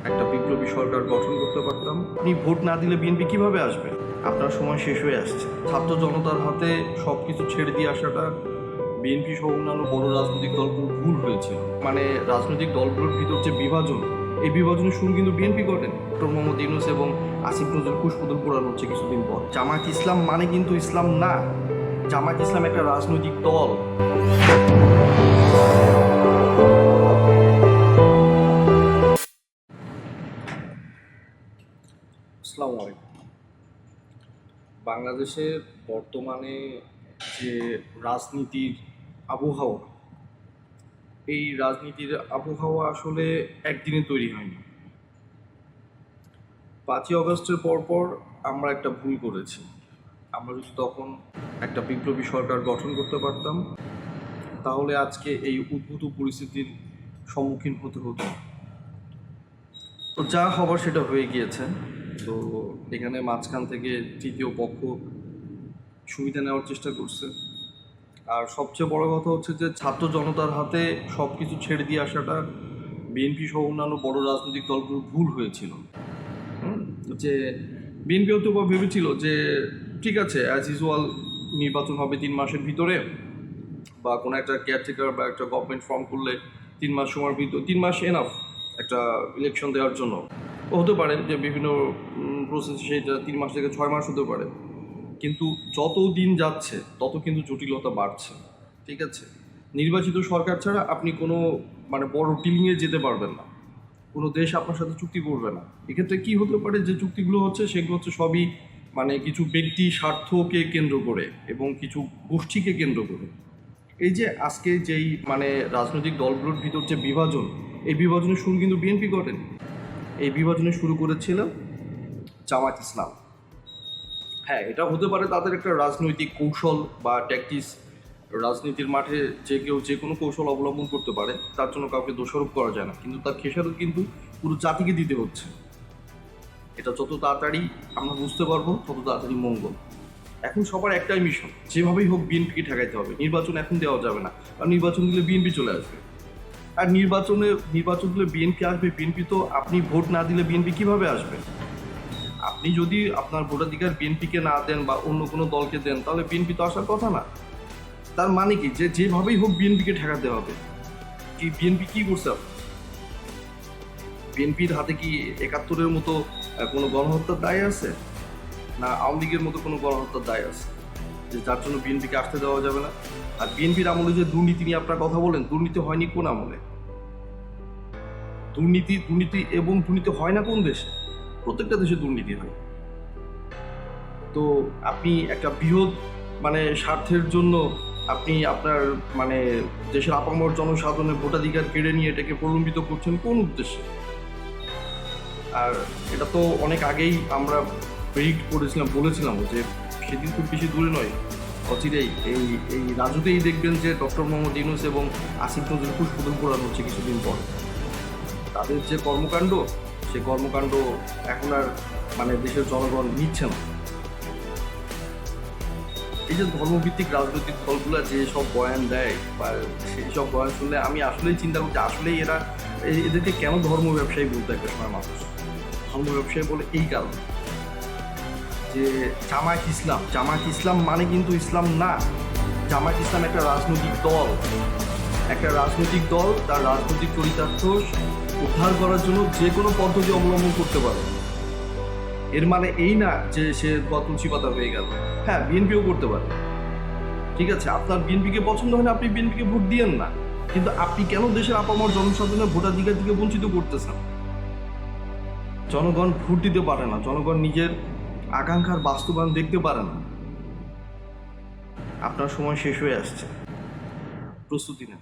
একটা বিপ্লবী সরকার গঠন করতে পারতাম। আপনি ভোট না দিলে বিএনপি কিভাবে আসবে? আপনার সময় শেষ হয়ে আসছে। ছাত্র জনতার হাতে সব কিছু ছেড়ে দিয়ে আসাটা বিএনপি সহ অন্যান্য বড় রাজনৈতিক দলগুলোর ভুল হয়েছিল। মানে রাজনৈতিক দলগুলোর ভিতর যে বিভাজন, এই বিভাজনের শুরু কিন্তু বিএনপি করেন। ডক্টর মোহাম্মদ ইউনূস এবং আসিফ নজরুল কুশপুতল পোড়ানো হচ্ছে কিছুদিন পর। জামায়াত ইসলাম মানে কিন্তু ইসলাম না। জামায়াত ইসলাম একটা রাজনৈতিক দল। আসসালামু আলাইকুম। বাংলাদেশের বর্তমানে যে রাজনীতির আবহাওয়া, এই রাজনীতির আবহাওয়া আসলে একদিনে তৈরি হয়নি। 5ই অগস্টের পরপর আমরা একটা ভুল করেছি। আমরা যদি তখন একটা বিপ্লবী সরকার গঠন করতে পারতাম, তাহলে আজকে এই উদ্ভূত পরিস্থিতির সম্মুখীন হতে হতো। তো যা হবার সেটা হয়ে গিয়েছে। তো এখানে মাঝখান থেকে তৃতীয় পক্ষ সুবিধা নেওয়ার চেষ্টা করছে। আর সবচেয়ে বড় কথা হচ্ছে যে ছাত্র জনতার হাতে সব কিছু ছেড়ে দিয়ে আসাটা বিএনপি সহ অন্যান্য বড় রাজনৈতিক দলগুলোর ভুল হয়েছিল। যে বিএনপি হয়তো ভেবেছিল যে ঠিক আছে, অ্যাজ ইউজুয়াল নির্বাচন হবে 3 মাসের ভিতরে, বা কোনো একটা কেয়ারটেকার বা একটা গভর্নমেন্ট ফর্ম করলে 3 মাস সময়ের ভিতর, 3 মাস এনাফ একটা ইলেকশন দেওয়ার জন্য। হতে পারে যে বিভিন্ন প্রসেস সেটা 3 মাস থেকে 6 মাস হতে পারে, কিন্তু যত দিন যাচ্ছে তত কিন্তু জটিলতা বাড়ছে। ঠিক আছে, নির্বাচিত সরকার ছাড়া আপনি কোনো বড় ডিলিংয়ে যেতে পারবেন না, কোনো দেশ আপনার সাথে চুক্তি করবে না। এক্ষেত্রে কি হতে পারে, যে চুক্তিগুলো হচ্ছে সেগুলো হচ্ছে সবই কিছু ব্যক্তি স্বার্থকে কেন্দ্র করে এবং কিছু গোষ্ঠীকে কেন্দ্র করে। এই যে আজকে যেই রাজনৈতিক দলগুলোর ভিতর যে বিভাজন, এই বিভাজনের শুরু কিন্তু বিএনপি করেন। এই বিভাজনের শুরু করেছিল জামায়াত ইসলাম। হ্যাঁ, এটা হতে পারে তাদের একটা রাজনৈতিক কৌশল বা ট্যাকটিক্স। রাজনীতির মাঠে যে কেউ যে কোনো কৌশল অবলম্বন করতে পারে, তার জন্য কাউকে দোষারোপ করা যায় না, কিন্তু তার খেসারত কিন্তু পুরো জাতিকে দিতে হচ্ছে। এটা যত তাড়াতাড়ি আমরা বুঝতে পারবো তত তাড়াতাড়ি মঙ্গল। এখন সবার একটাই মিশন, যেভাবেই হোক বিএনপিকে ঠেকাইতে হবে। নির্বাচন এখন দেওয়া যাবে না, আর নির্বাচন দিলে বিএনপি চলে আসবে। আর নির্বাচন দিলে বিএনপি আসবে। বিএনপি তো, আপনি ভোট না দিলে বিএনপি কিভাবে আসবে? আপনি যদি আপনার ভোটাধিকার বিএনপিকে না দেন বা অন্য কোনো দলকে দেন, তাহলে বিএনপি তো আসার কথা না। তার মানে কি, যে যেভাবেই হোক বিএনপিকে ঠেকাতে হবে। কি বিএনপি কি করছে? বিএনপির হাতে কি 71-এর মতো কোনো গণহত্যার দায় আছে, না আওয়ামী লীগের মতো কোনো গণহত্যার দায় আছে যে যার জন্য বিএনপিকে আসতে দেওয়া যাবে না? আর বিএনপির আমলে যে দুর্নীতি নিয়ে আপনারা কথা বলেন, দুর্নীতি হয়নি কোন আমলে? দুর্নীতি হয় না কোন দেশে? প্রত্যেকটা দেশে দুর্নীতি হয়। তো আপনি একটা বৃহৎ স্বার্থের জন্য আপনি আপনার দেশের আপামর জনসাধারণের ভোটাধিকার কেড়ে নিয়ে এটাকে প্রলম্বিত করছেন কোন উদ্দেশ্যে? আর এটা তো অনেক আগেই আমরা প্রেডিক্ট করেছিলাম, বলেছিলাম যে সেদিন খুব বেশি দূরে নয়, অচিরেই এই রাজুতেই দেখবেন যে ডক্টর মোহাম্মদ ইউনূস এবং আসিফ নজরুল কুশপুতল পোড়ানো হচ্ছে কিছুদিন পর। তাদের যে কর্মকাণ্ড, সে কর্মকাণ্ড এখন আর দেশের জনগণ নিচ্ছে না। এই যে ধর্মভিত্তিক রাজনৈতিক দলগুলো যে সব বয়ান দেয়, বা সেই সব বয়ান শুনলে আমি আসলেই চিন্তা করছি, আসলেই এদেরকে কেন ধর্ম ব্যবসায়ী বলতে একটা সময় মানুষ। ধর্ম ব্যবসায়ী বলে এই কারণ যে জামায়াত ইসলাম মানে কিন্তু ইসলাম না। জামায়াত ইসলাম একটা রাজনৈতিক দল। তার রাজনৈতিক চরিতার্থ উদ্ধার করার জন্য যে কোনো পদ্ধতি অবলম্বন করতে পারে। এর মানে এই না যে সে তুলসী পাতা হয়ে গেল। হ্যাঁ, বিএনপিও করতে পারে। ঠিক আছে, আপনার বিএনপিকে পছন্দ হয় না, আপনি বিএনপিকে ভোট দিয়েন না, কিন্তু আপনি কেন দেশের আপামর জনসাধারণের ভোটাধিকার থেকে বঞ্চিত করতেছেন? জনগণ ভোট দিতে পারে না, জনগণ নিজের আকাঙ্ক্ষার বাস্তবায়ন দেখতে পারে না। আপনার সময় শেষ হয়ে আসছে, প্রস্তুতি নেন।